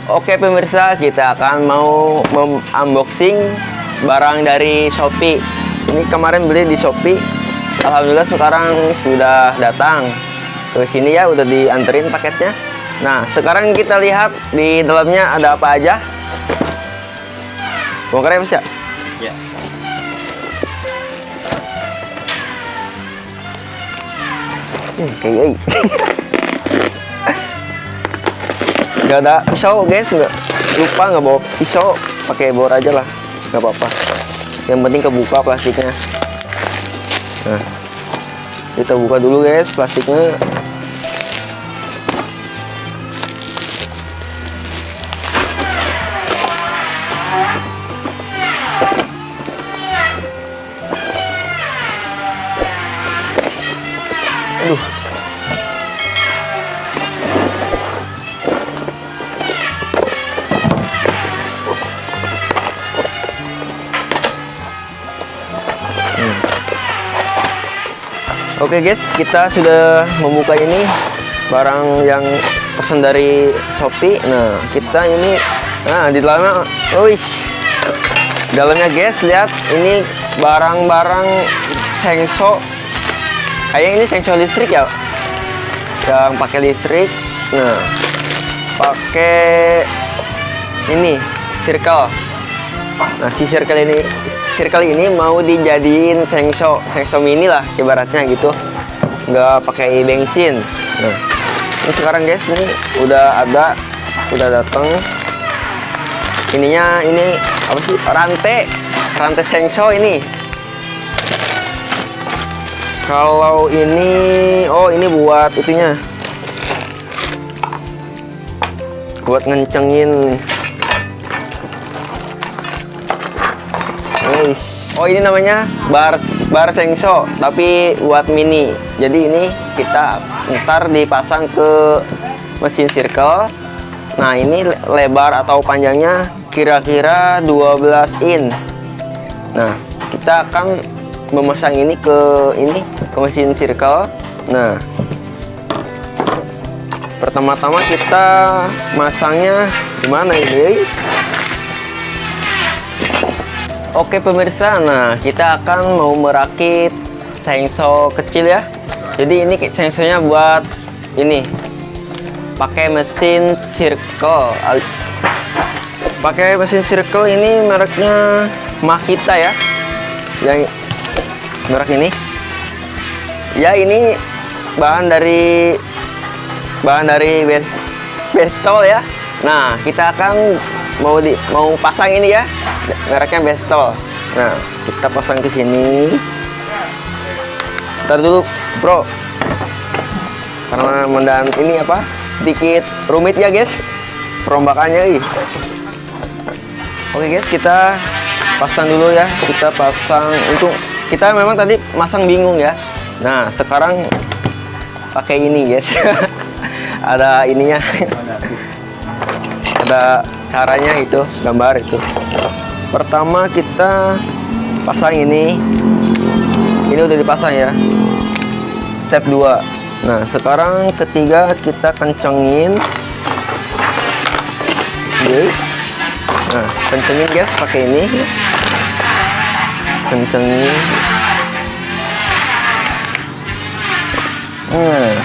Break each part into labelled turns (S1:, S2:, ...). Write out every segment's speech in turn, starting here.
S1: Oke pemirsa, kita akan mau unboxing barang dari Shopee. Ini kemarin beli di Shopee. Alhamdulillah sekarang sudah datang ke sini ya, udah dianterin paketnya. Nah, sekarang kita lihat di dalamnya ada apa aja. Bongkar ya, Mas ya?
S2: Ya.
S1: Kayak nggak ada pisau guys, lupa nggak bawa pisau, pakai bor aja lah, nggak apa-apa. Yang penting kebuka plastiknya. Nah, kita buka dulu guys plastiknya. Aduh. Oke guys, kita sudah membuka ini barang yang pesan dari Shopee. Nah, kita ini, nah di dalamnya, dalamnya guys, lihat ini barang-barang sengso. Kayaknya ini sengso listrik ya, yang pakai listrik. Nah, pakai ini circle. Nah, si circle ini mau dijadiin sengso mini lah ibaratnya gitu, nggak pakai bensin. Nah, ini sekarang guys, ini udah datang ininya. Ini apa sih, rantai sengso ini. Kalau ini, oh ini buat itunya, buat ngencengin. Oh ini namanya bar sengso tapi buat mini. Jadi ini kita ntar dipasang ke mesin circle. Nah ini lebar atau panjangnya kira-kira 12 in. Nah kita akan memasang ini ke mesin circle. Nah pertama-tama kita masangnya gimana ini? Oke pemirsa, nah kita akan mau merakit sengso kecil ya. Jadi ini sengsonya buat ini, pakai mesin circle. Pakai mesin circle ini mereknya Makita ya, yang merek ini. Ya ini bahan dari Bestol ya. Nah kita akan mau pasang ini ya, mereknya Bestol. Nah kita pasang ke sini. Ntar dulu bro, karena ini apa sedikit rumit ya guys perombakannya. Oke guys, kita pasang dulu ya. Kita pasang, untuk kita memang tadi masang bingung ya. Nah sekarang pakai ini guys. Ada ininya, ada caranya itu, gambar itu. Pertama kita pasang ini udah dipasang ya, step 2. Nah sekarang ketiga kita kencengin. Oke. Nah kencengin guys pakai ini, kencengin. Nah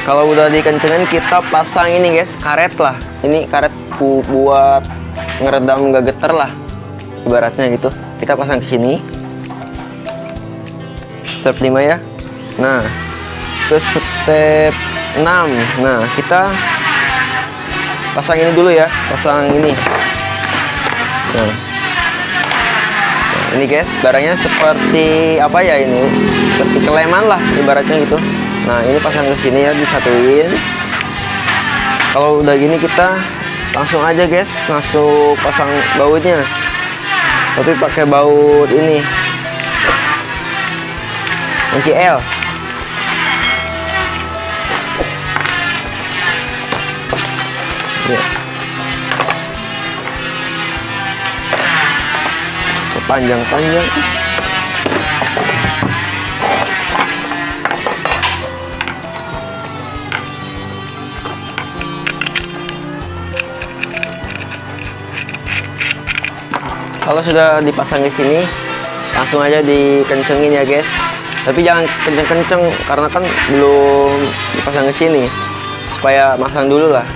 S1: kalau udah dikencengin kita pasang ini guys, karet lah. Ini karet buat ngeredam nggak getar lah ibaratnya gitu. Kita pasang ke sini. Step 5 ya. Nah ke step 6. Nah kita pasang ini dulu ya, pasang ini. Nah ini guys, barangnya seperti apa ya, ini seperti keleman lah ibaratnya gitu. Nah ini pasang ke sini ya, disatuin. Kalau udah gini kita langsung aja guys, langsung pasang bautnya. Tapi pakai baut ini, kunci L. Ya. Panjang-panjang. Kalau sudah dipasang di sini, langsung aja dikencengin ya guys. Tapi jangan kenceng-kenceng karena kan belum dipasang ke sini. Supaya masang dulu lah.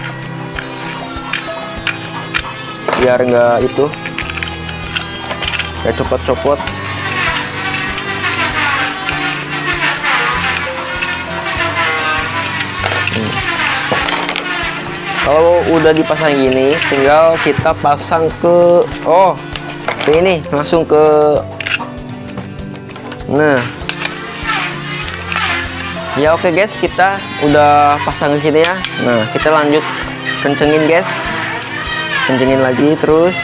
S1: Biar nggak itu, nggak copot-copot. Kalau udah dipasang gini, tinggal kita pasang ke ini langsung ke. Nah, ya oke guys, kita udah pasang ke sini ya. Nah, kita lanjut kencengin guys, kencengin lagi terus.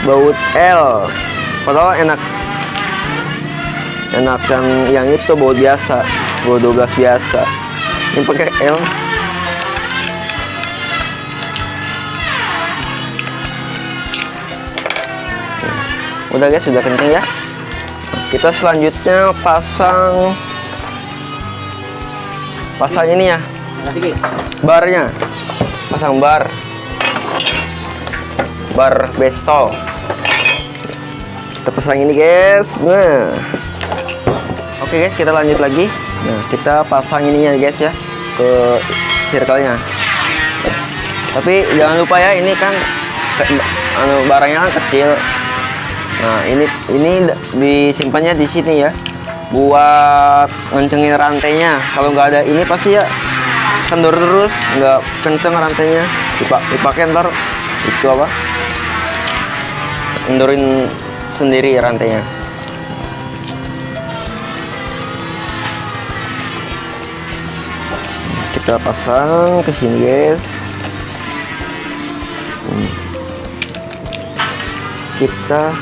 S1: Baut L, padahal enak yang itu baut biasa, baut 12 biasa. Ini pakai L. Udah guys, sudah kenceng ya. Kita selanjutnya pasang ini ya, barnya. Pasang bar bestol. Kita pasang ini guys. Nah, oke guys, kita lanjut lagi. Nah, kita pasang ininya guys ya, ke circle-nya. Tapi jangan lupa ya, ini kan barangnya kan kecil. Nah, ini disimpannya di sini ya, buat ngencengin rantainya. Kalau nggak ada ini pasti ya kendor terus, nggak kenceng rantainya. Dipakai ntar itu apa? Kendorin sendiri rantainya. Kita pasang ke sini guys. Kita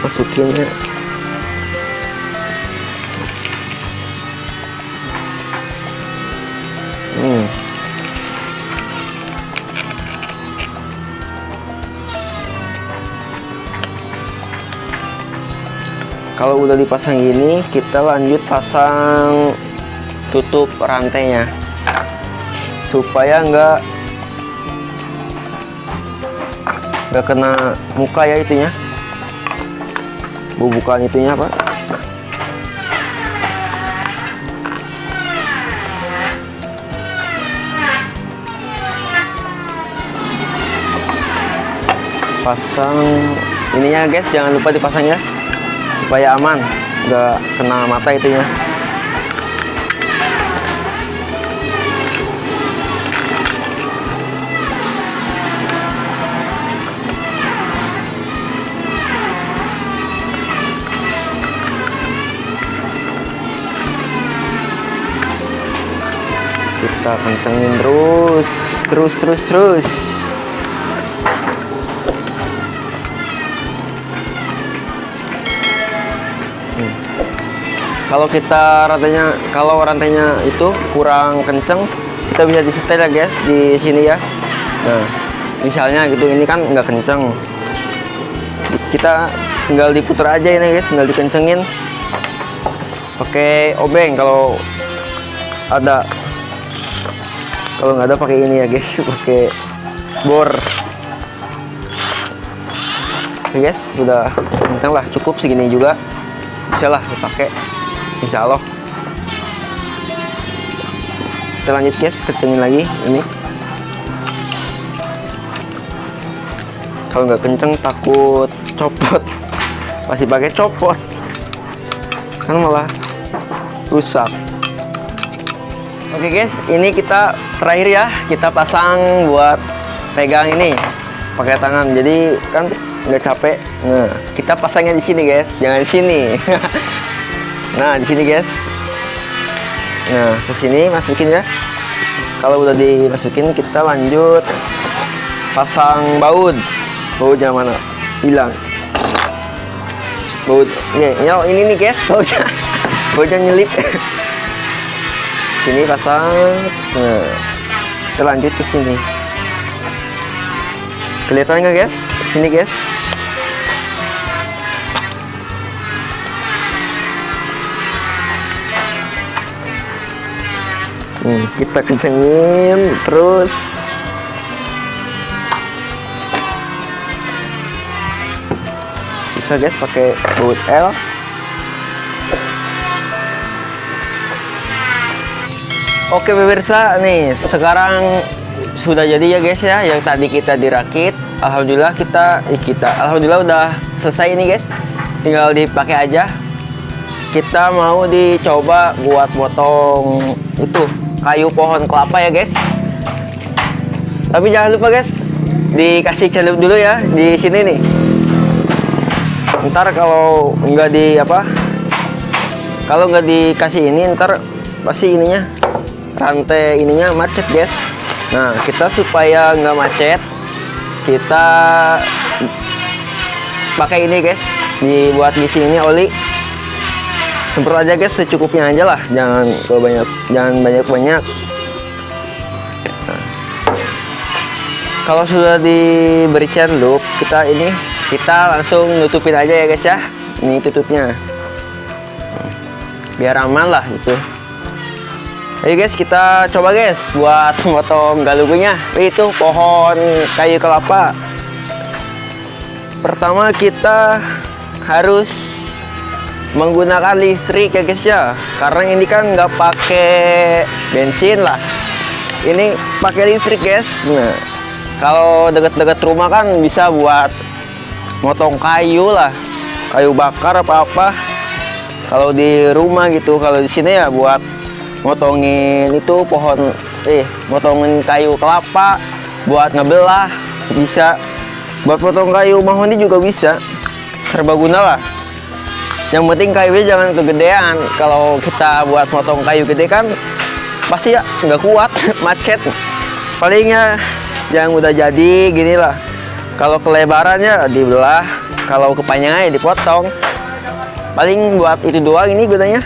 S1: masukinnya. Kalau udah dipasang gini, kita lanjut pasang tutup rantainya supaya nggak kena muka ya itunya, bubukan itunya Pak. Pasang ininya guys, jangan lupa dipasang ya supaya aman, nggak kena mata itunya. Kita kencengin terus. Kalau rantainya itu kurang kenceng, kita bisa disetel ya guys di sini ya. Nah, misalnya gitu, ini kan nggak kenceng, kita tinggal diputar aja ini guys, tinggal dikencengin pakai obeng kalau ada. Kalau nggak ada pakai ini ya guys, pakai bor. Oke guys, udah kenceng lah, cukup segini juga bisa lah dipakai, insya Allah. Kita lanjut guys, kencengin lagi ini. Kalau nggak kenceng takut copot, masih pakai copot kan malah rusak. Oke guys, ini kita terakhir ya, kita pasang buat pegang ini pakai tangan, jadi kan nggak capek. Nah, kita pasangnya di sini guys, jangan di sini. Nah, di sini guys. Nah, ke sini masukin ya. Kalau udah dimasukin, kita lanjut pasang baut. Bautnya mana? Hilang. Baut. Ini nih guys, bautnya nyelip. Sini pasang. Nah, kita lanjut ke sini. Kelihatan nggak guys? Sini guys. Kita kencengin terus. Bisa guys pakai baut L. Oke pemirsa, nih sekarang sudah jadi ya guys ya, yang tadi kita dirakit. Alhamdulillah alhamdulillah udah selesai ini guys. Tinggal dipakai aja. Kita mau dicoba buat potong itu kayu pohon kelapa ya guys. Tapi jangan lupa guys, dikasih celup dulu ya di sini nih. Ntar kalau nggak kalau nggak dikasih ini, ntar pasti ininya rantai ininya macet guys. Nah, kita supaya nggak macet, kita pakai ini guys, dibuat di sini oli. Semprot aja guys, secukupnya aja lah, jangan banyak. Nah, kalau sudah diberi celup, kita langsung nutupin aja ya guys ya. Ini tutupnya, biar aman lah gitu. Ayo guys, kita coba guys buat motong galugnya. Itu pohon kayu kelapa. Pertama kita harus menggunakan listrik ya guys ya, karena ini kan nggak pakai bensin lah, ini pakai listrik guys. Nah, kalau deket-deket rumah kan bisa buat motong kayu lah, kayu bakar apa-apa kalau di rumah gitu. Kalau di sini ya buat motongin itu motongin kayu kelapa, buat ngebelah bisa, buat potong kayu mahoni juga bisa, serbaguna lah. Yang penting kayunya jangan kegedean. Kalau kita buat potong kayu gede kan pasti ya nggak kuat, macet. Palingnya yang udah jadi gini lah. Kalau kelebarannya dibelah, kalau kepanjangannya dipotong. Paling buat itu doang ini gunanya.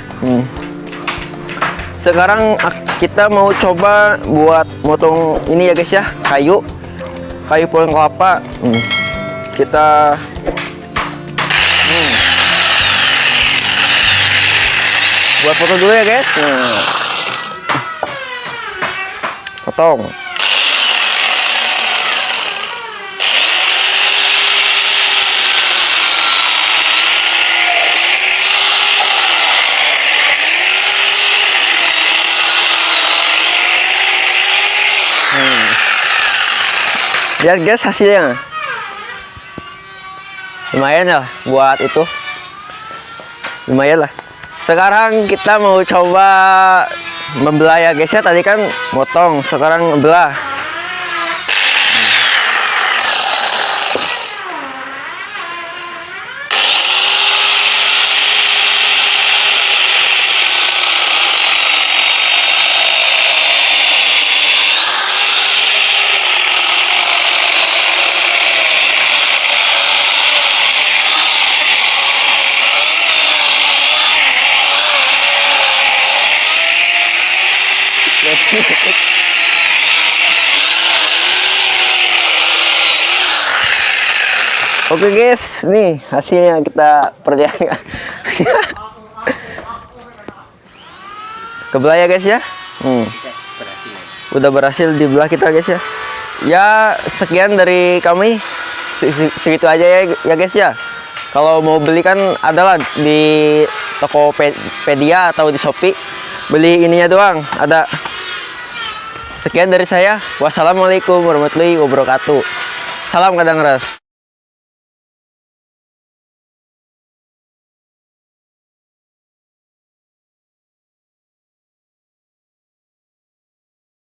S1: Sekarang kita mau coba buat motong ini ya guys ya, kayu pohon kelapa. Kita buat potong dulu ya guys. Potong. Lihat guys hasilnya, lumayan ya buat itu, lumayan lah. Sekarang kita mau coba membelah ya guys ya, tadi kan motong, sekarang membelah. Oke guys, nih hasilnya kita perlihatkan. Kebelah ya guys ya. Udah berhasil dibelah kita guys ya. Ya sekian dari kami, segitu aja ya guys ya. Kalau mau beli kan adalah di Tokopedia atau di Shopee, beli ininya doang ada. Sekian dari saya. Wassalamualaikum warahmatullahi wabarakatuh. Salam Kadang Ras.